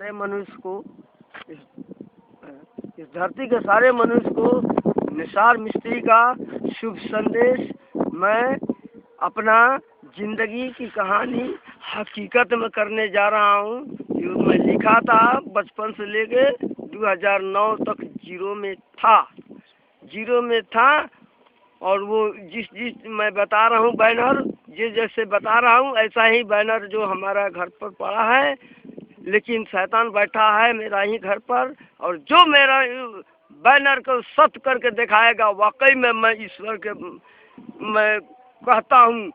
सारे मनुष्य को इस, इस धरती के सारे मनुष्य को निसार मिस्त्री का शुभ संदेश मैं अपना जिंदगी की कहानी हकीकत में करने जा रहा हूँ। जो मैं लिखा था बचपन से लेके 2009 तक जीरो में था और वो जिस मैं बता रहा हूँ बैनर जैसे बता रहा हूँ ऐसा ही बैनर जो हमारा घर पर पड़ा है, लेकिन शैतान बैठा है मेरा ही घर पर और जो मेरा बैनर को सत्य करके दिखाएगा वाकई में मैं ईश्वर के मैं कहता हूँ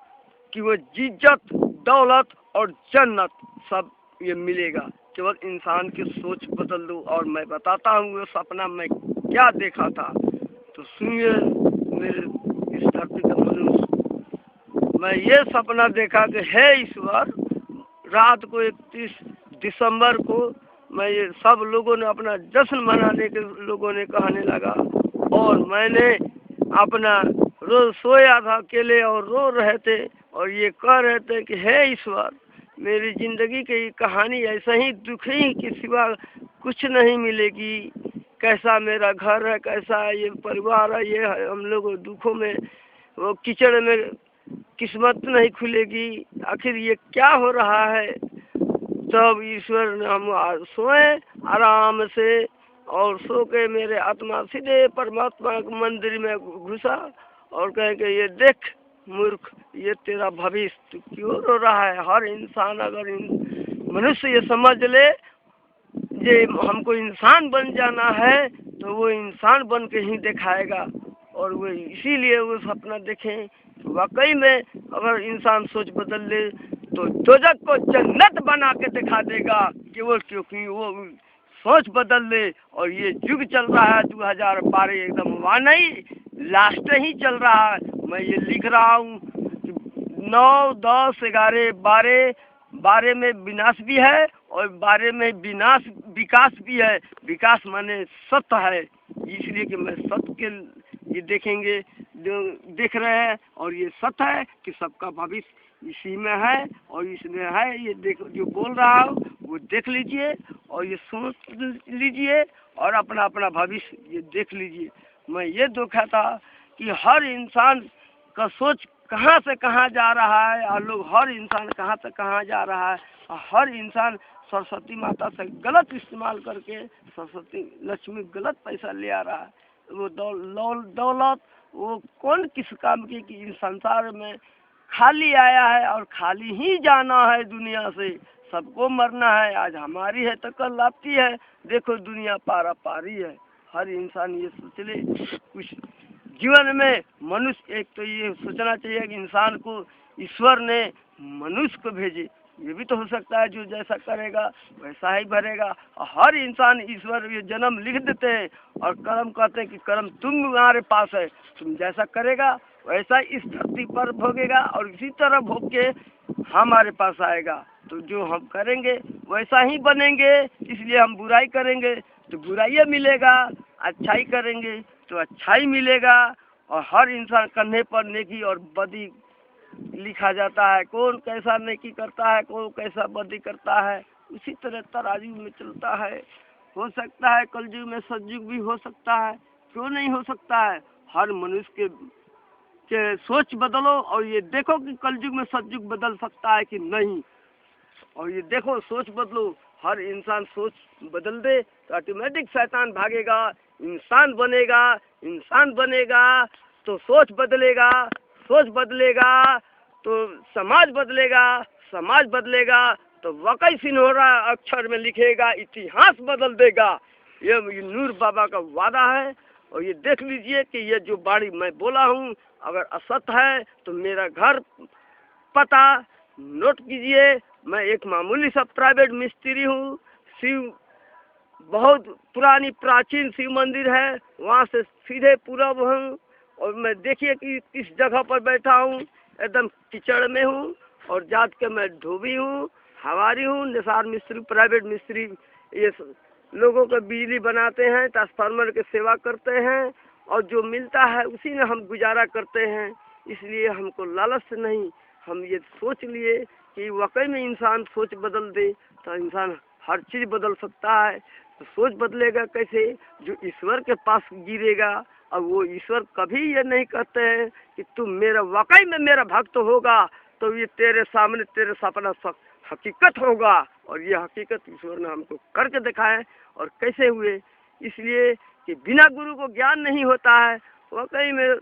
कि वो इज्जत दौलत और जन्नत सब ये मिलेगा। केवल इंसान की सोच बदल दो और मैं बताता हूँ वो सपना मैं क्या देखा था। तो सुनिए मेरे इस धरती का मनुष्य, मैं ये सपना देखा कि हे ईश्वर, रात को 31 दिसंबर को मैं ये सब लोगों ने अपना जश्न मनाने के लोगों ने कहने लगा और मैंने अपना रोज सोया था अकेले और रो रहे थे और ये कह रहे थे कि हे ईश्वर, मेरी ज़िंदगी की कहानी ऐसा ही दुखी के सिवा कुछ नहीं मिलेगी। कैसा मेरा घर है, कैसा ये परिवार है, ये है हम लोग दुखों में वो कीचड़ में किस्मत नहीं खुलेगी, आखिर ये क्या हो रहा है। तब ईश्वर ने हम सोए आराम से और सो के मेरे आत्मा सीधे परमात्मा के मंदिर में घुसा और कहे कि ये देख मूर्ख, ये तेरा भविष्य, तू क्यों रो रहा है। हर इंसान अगर मनुष्य ये समझ ले ये हमको इंसान बन जाना है तो वो इंसान बन के ही दिखाएगा और वो इसीलिए वो सपना देखें। तो वाकई में अगर इंसान सोच बदल ले तो दोजख को जन्नत बना के दिखा देगा केवल क्योंकि वो सोच बदल ले। और ये युग चल रहा है 2012 एकदम हुआ नहीं, लास्ट ही चल रहा है। मैं ये लिख रहा हूँ 9, 10, 11, 12 में विनाश भी है और 12 में विकास भी है। विकास माने सत्य है, इसलिए कि मैं सत्य के ये देखेंगे जो देख रहे हैं और ये सत्य है कि सबका भविष्य इसी में है और इसमें है। ये देख जो बोल रहा हूँ वो देख लीजिए और ये सोच लीजिए और अपना अपना भविष्य ये देख लीजिए। मैं ये देखा था कि हर इंसान का सोच कहाँ से कहाँ जा रहा है और लोग हर इंसान कहाँ से कहाँ जा रहा है और हर इंसान सरस्वती माता से गलत इस्तेमाल करके सरस्वती लक्ष्मी गलत पैसा ले आ रहा है। वो दौलत वो कौन किस काम की कि इस संसार में खाली आया है और खाली ही जाना है। दुनिया से सबको मरना है, आज हमारी है तो कल आपकी है। देखो दुनिया पारा पारी है। हर इंसान ये सोच ले कुछ जीवन में मनुष्य एक तो ये सोचना चाहिए कि इंसान को ईश्वर ने मनुष्य को भेजे। ये भी तो हो सकता है जो जैसा करेगा वैसा ही भरेगा। हर इंसान ईश्वर ये जन्म लिख देते हैं और कर्म कहते हैं कि कर्म तुम्हारे पास है, तुम जैसा करेगा वैसा इस धरती पर भोगेगा और इसी तरह भोग के हमारे पास आएगा। तो जो हम करेंगे वैसा ही बनेंगे, इसलिए हम बुराई करेंगे तो बुराई मिलेगा, अच्छाई करेंगे तो अच्छाई मिलेगा। और हर इंसान कंधे पर नेकी और बदी लिखा जाता है। कौन कैसा नेकी करता है, कौन कैसा बदी करता है, उसी तरह तराजू में चलता है। हो सकता है कलयुग में सतयुग भी हो सकता है, क्यों नहीं हो सकता है। हर मनुष्य के सोच बदलो और ये देखो कि कलयुग में सतयुग बदल सकता है कि नहीं। और ये देखो सोच बदलो, हर इंसान सोच बदल दे तो ऑटोमेटिक शैतान भागेगा, इंसान बनेगा तो सोच बदलेगा तो समाज बदलेगा तो वाकई सिन्होरा अक्षर में लिखेगा, इतिहास बदल देगा। ये नूर बाबा का वादा है। और ये देख लीजिए कि ये जो बाड़ी मैं बोला हूँ अगर असत्य है तो मेरा घर पता नोट कीजिए। मैं एक मामूली सा प्राइवेट मिस्त्री हूँ। शिव बहुत पुरानी प्राचीन शिव मंदिर है, वहाँ से सीधे पूरब हूँ और मैं देखिए कि किस जगह पर बैठा हूँ, एकदम कीचड़ में हूँ और जात के मैं धोबी हूँ, हवारी हूँ। निसार मिस्त्री प्राइवेट मिस्त्री ये लोगों को बिजली बनाते हैं, ट्रांसफार्मर की सेवा करते हैं और जो मिलता है उसी में हम गुजारा करते हैं। इसलिए हमको लालच नहीं, हम ये सोच लिए कि वाकई में इंसान सोच बदल दे तो इंसान हर चीज़ बदल सकता है। तो सोच बदलेगा कैसे? जो ईश्वर के पास गिरेगा। अब वो ईश्वर कभी ये नहीं कहते हैं कि तुम मेरा वाकई में मेरा भक्त होगा तो ये तेरे सामने तेरे सपना सब हकीकत होगा। और ये हकीकत ईश्वर ने हमको करके दिखाए। और कैसे हुए? इसलिए कि बिना गुरु को ज्ञान नहीं होता है। वाकई में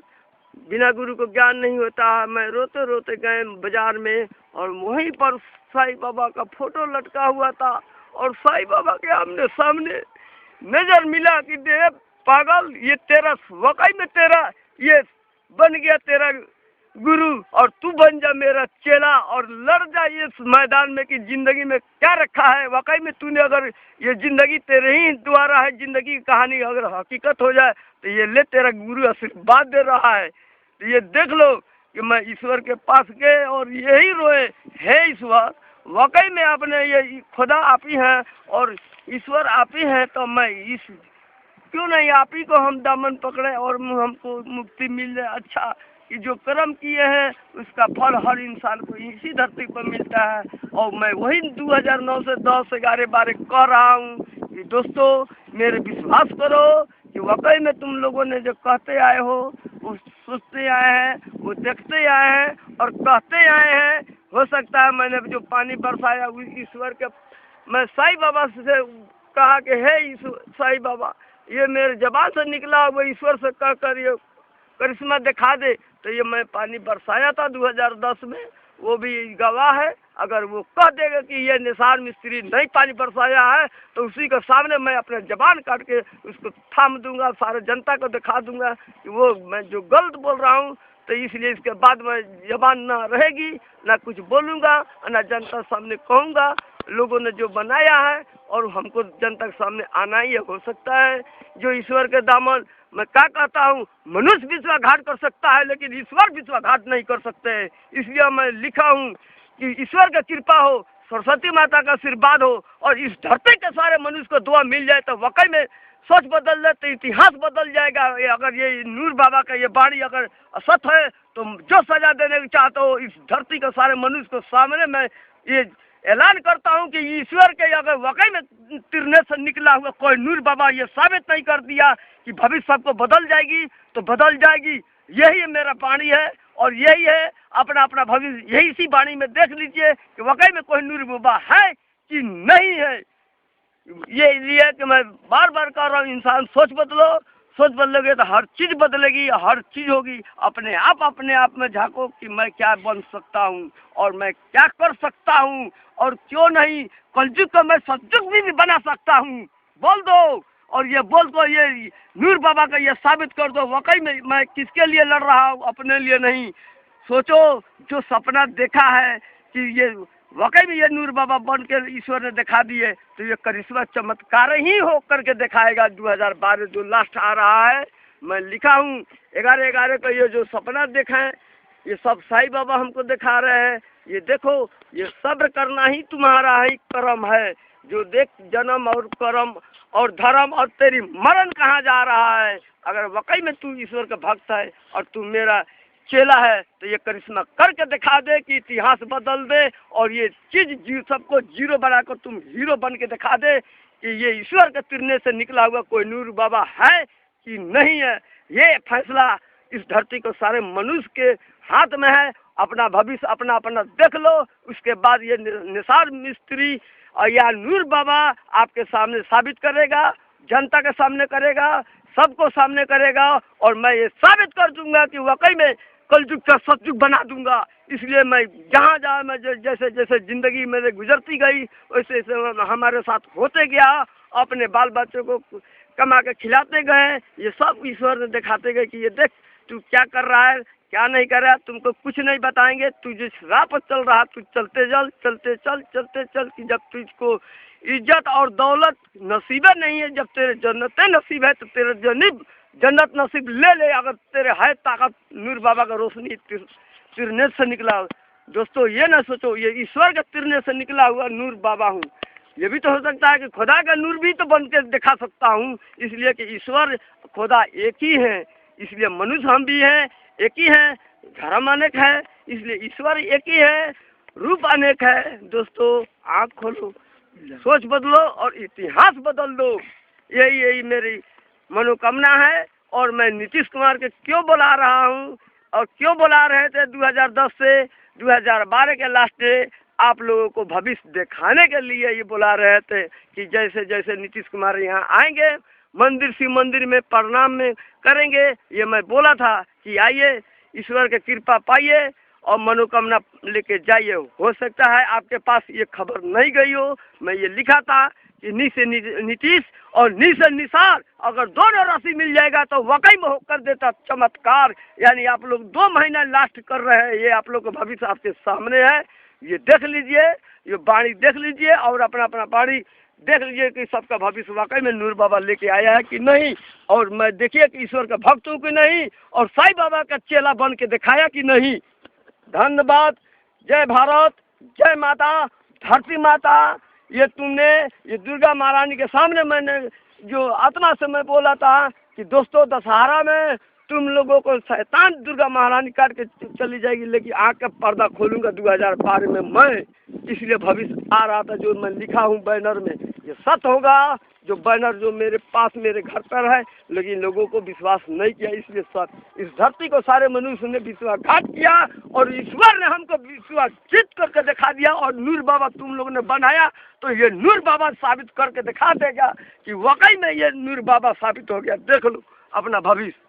बिना गुरु को ज्ञान नहीं होता है। मैं रोते रोते गए बाजार में और वहीं पर साईं बाबा का फोटो लटका हुआ था और साईं बाबा के आमने सामने नजर मिला कि दे पागल, ये तेरा वाकई में तेरा ये बन गया तेरा गुरु और तू बन जा मेरा चेला और लड़ जा इस मैदान में कि जिंदगी में क्या रखा है। वाकई में तूने अगर ये जिंदगी तेरे ही द्वारा है, जिंदगी की कहानी अगर हकीकत हो जाए तो ये ले तेरा गुरु आशीर्वाद दे रहा है। तो ये देख लो कि मैं ईश्वर के पास गए और यही रोए, हे ईश्वर वाकई में आपने ये खुदा आप ही हैं और ईश्वर आप ही हैं। तो मैं इस क्यों नहीं आप ही को हम दामन पकड़े और हमको मुक्ति मिल जाए। अच्छा कि जो कर्म किए हैं उसका फल हर इंसान को इसी धरती पर मिलता है। और मैं वही 2009 से 10 11 12 कह रहा हूँ कि दोस्तों मेरे विश्वास करो कि वाकई में तुम लोगों ने जो कहते आए हो वो सोचते आए हैं, वो देखते आए हैं और कहते आए हैं। हो सकता है मैंने जो पानी बरसाया ईश्वर के मैं साईं बाबा से कहा कि हे साईं बाबा ये मेरे जबान से निकला वो ईश्वर से कह कर ये करिश्मा दिखा दे। तो ये मैं पानी बरसाया था 2010 में, वो भी गवाह है। अगर वो कह देगा कि ये निसार मिस्त्री नहीं पानी बरसाया है तो उसी के सामने मैं अपने जबान काट के उसको थाम दूंगा, सारे जनता को दिखा दूंगा कि वो मैं जो गलत बोल रहा हूँ। तो इसलिए इसके बाद में जबान ना रहेगी, ना कुछ बोलूँगा, ना जनता सामने कहूँगा। लोगों ने जो बनाया है और हमको जनता के सामने आना ही हो सकता है। जो ईश्वर के दामन मैं क्या कहता हूँ, मनुष्य विश्वासघात कर सकता है लेकिन ईश्वर विश्वासघात नहीं कर सकते। इसलिए मैं लिखा हूँ कि ईश्वर की कृपा हो, सरस्वती माता का आशीर्वाद हो और इस धरती के सारे मनुष्य को दुआ मिल जाए तो वाकई में सोच बदल जाए तो इतिहास बदल जाएगा। अगर ये नूर बाबा का ये वाणी अगर असत है तो जो सजा देने की चाहते हो इस धरती के सारे मनुष्य को सामने मैं ये ऐलान करता हूँ कि ईश्वर के अगर वाकई में तिरने से निकला हुआ कोई नूर बाबा ये साबित नहीं कर दिया कि भविष्य सबको बदल जाएगी तो बदल जाएगी। यही मेरा वाणी है और यही है अपना अपना भविष्य यही इसी वाणी में देख लीजिए कि वाकई में कोई नूर बाबा है कि नहीं है। ये इसलिए कि मैं बार बार कह रहा हूँ इंसान सोच बदलो, सोच बदलोगे तो हर चीज़ बदलेगी, हर चीज़ होगी। अपने आप में झांको कि मैं क्या बन सकता हूँ और मैं क्या कर सकता हूँ और क्यों नहीं कलयुग को मैं सतयुग भी बना सकता हूँ। बोल दो और ये बोल दो, ये नूर बाबा का ये साबित कर दो वाकई में मैं किसके लिए लड़ रहा हूँ, अपने लिए नहीं। सोचो जो सपना देखा है कि ये वाकई में ये नूर बाबा बन के ईश्वर ने दिखा दिए तो ये करिश्मा चमत्कार ही हो करके दिखाएगा। 2012 जो लास्ट आ रहा है मैं लिखा हूँ 11/11 का ये जो सपना देखा है ये सब साईं बाबा हमको दिखा रहे हैं। ये देखो ये सब्र करना ही तुम्हारा ही कर्म है। जो देख जन्म और कर्म और धर्म और तेरी मरण कहाँ जा रहा है। अगर वाकई में तू ईश्वर का भक्त है और तू मेरा चेला है तो ये करिश्मा करके दिखा दे कि इतिहास बदल दे और ये चीज़ सबको जीरो बनाकर तुम हीरो बन के दिखा दे कि ये ईश्वर के तिरने से निकला हुआ कोई नूर बाबा है कि नहीं है। ये फैसला इस धरती को सारे मनुष्य के हाथ में है। अपना भविष्य अपना अपना देख लो, उसके बाद ये निसार मिस्त्री और या नूर बाबा आपके सामने साबित करेगा, जनता के सामने करेगा, सबको सामने करेगा और मैं ये साबित कर दूंगा कि वाकई में कलयुग का सतयुग बना दूंगा। इसलिए मैं जहाँ जहाँ मैं जैसे जैसे ज़िंदगी मेरे गुजरती गई वैसे वैसे हमारे साथ होते गया। अपने बाल बच्चों को कमा के खिलाते गए। ये सब ईश्वर ने दिखाते गए कि ये देख तू क्या कर रहा है क्या नहीं कर रहा है। तुमको कुछ नहीं बताएंगे, तू जिस राह पर चल रहा तू चलते चल कि जब तुझको इज्जत और दौलत नसीबे नहीं है, जब तेरे जन्नत नसीब है तो तेरे जन्नत नसीब ले ले। अगर तेरे है ताकत नूर बाबा का रोशनी तिरने से निकला। दोस्तों ये ना सोचो ये ईश्वर के तिरने से निकला हुआ नूर बाबा हूँ। ये भी तो हो सकता है कि खुदा का नूर भी तो बन के दिखा सकता हूँ। इसलिए कि ईश्वर खुदा एक ही है, इसलिए मनुष्य हम भी हैं एक ही हैं, धर्म अनेक है इसलिए ईश्वर एक ही है, रूप अनेक है। दोस्तों आँख खोलो, सोच बदलो और इतिहास बदल दो। यही मेरी मनोकामना है। और मैं नीतीश कुमार के क्यों बुला रहा हूँ और क्यों बुला रहे थे 2010 से 2012 के लास्ट में, आप लोगों को भविष्य दिखाने के लिए ये बुला रहे थे कि जैसे जैसे नीतीश कुमार यहाँ आएंगे मंदिर शिव मंदिर में प्रणाम में करेंगे। ये मैं बोला था कि आइए ईश्वर की कृपा पाइए और मनोकामना लेके जाइए। हो सकता है आपके पास ये खबर नहीं गई हो। मैं ये लिखा था कि नी से नीतीश और नी से निसार, अगर दोनों राशि मिल जाएगा तो वाकई में कर देता चमत्कार। यानी आप लोग 2 महीना लास्ट कर रहे हैं। ये आप लोग का भविष्य आपके सामने है। ये देख लीजिए, ये बाणी देख लीजिए और अपना अपना बाणी देख लीजिए कि सबका भविष्य वाकई में नूर बाबा लेके आया है कि नहीं। और मैं देखिए कि ईश्वर का भक्त हूँ कि नहीं और साईं बाबा का चेला बन के दिखाया कि नहीं। धन्यवाद। जय भारत, जय माता, धरती माता। ये तुमने ये दुर्गा महारानी के सामने मैंने जो आत्मा से मैं बोला था कि दोस्तों दशहरा में तुम लोगों को शैतान दुर्गा महारानी काट के चली जाएगी, लेकिन आँख का पर्दा खोलूंगा 2012 में मैं। इसलिए भविष्य आ रहा था जो मैं लिखा हूँ बैनर में, ये सत्य होगा। जो बैनर जो मेरे पास मेरे घर पर है, लेकिन लोगों को विश्वास नहीं किया, इसलिए सत्य इस धरती को सारे मनुष्य ने विश्वासघात किया और ईश्वर ने हमको विश्वास जीत करके दिखा दिया। और नूर बाबा तुम लोगों ने बनाया तो ये नूर बाबा साबित करके दिखा देगा कि वाकई में ये नूर बाबा साबित हो गया। देख लो अपना भविष्य।